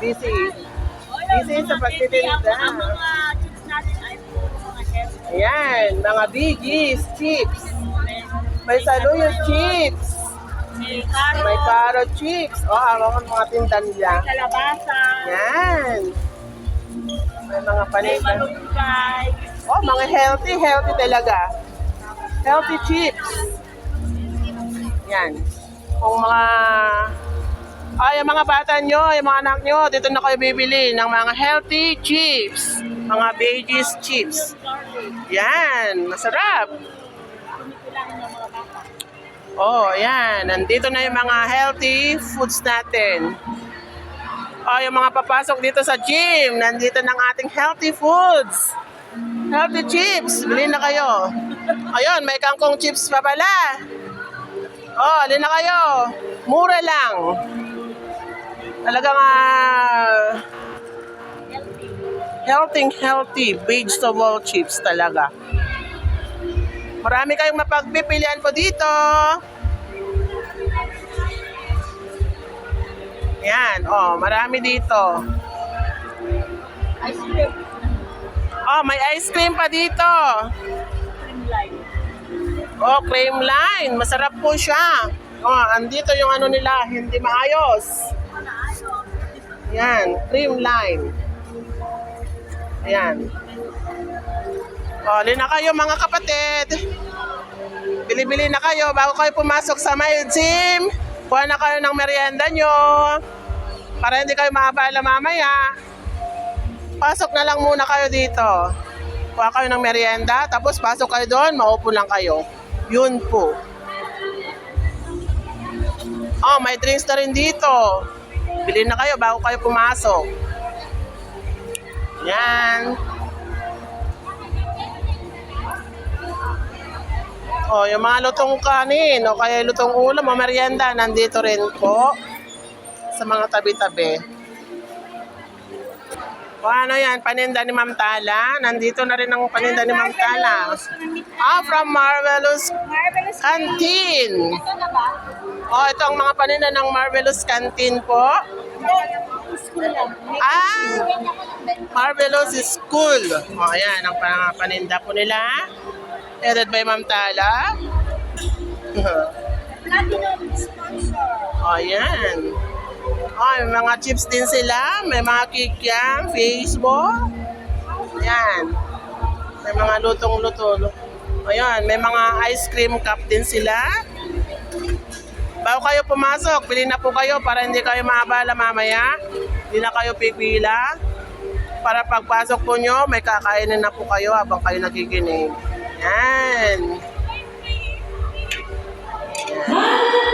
Busy. Busy sa pagtitinda. Ang mga chips natin ay puro mga healthy. Ayan, mga biggies, chips. May saluyot chips. May carrot, May carrot chips. O, ang mga tinda nila. kalabasa, Yan. May mga may paninda. malunggay. Oh, mga healthy talaga. Healthy chips. Yan. Kung mga yung mga bata nyo, yung mga anak nyo, dito na kayo bibili ng mga healthy chips. Mga veggies chips. Yan, masarap. Kinikilangan ng mga bata. Oh, yan. Nandito na yung mga healthy foods natin. Oh, yung mga papasok dito sa gym, nandito ng ating healthy foods. Healthy chips, bilhin na kayo. Ayun, may kangkong chips pa pala. Oh, bilhin na kayo. Mura lang. Talagang healthy vegetable chips talaga. Marami kayong mapagpipilian po dito. Yan, oh, marami dito. Ice cream. Oh, may ice cream pa dito. Cream line. Oh, cream line. Masarap po siya. Oh, andito yung ano nila, hindi maayos. Yan, cream line. Ayan. Oh, na kayo mga kapatid. Bili-bili na kayo bago kayo pumasok sa my gym. Kuha na kayo ng merienda nyo. Para hindi kayo maabala mamaya. Pasok na lang muna kayo dito. Kuha kayo ng merienda, tapos pasok kayo doon, maupo lang kayo. Yun po. Oh, may drinks na rin dito. Bili na kayo bago kayo pumasok. Yan. Oh, yung mga lutong kanin o kaya lutong ulam o merienda, nandito rin po sa mga tabi-tabi. O ano yan, paninda ni Ma'am Tala. Nandito na rin ang paninda ni Ma'am Tala. From Marvelous Canteen. Ito na ba? Oh, ito ang mga paninda ng Marvelous Canteen po. School lang. Marvelous School. O, ayan ang paninda po nila. Headed by Ma'am Tala. Platinum sponsor. O, ayan. Oh, may mga chips din sila. May mga kikyang, Facebook. Ayan. May mga lutong-luto. Ayan, may mga ice cream cup din sila. Bago kayo pumasok, pili na po kayo para hindi kayo maabala mamaya. Hindi na kayo pipila. Para pagpasok po nyo, may kakainin na po kayo habang kayo nakikinig. Yan. Yan.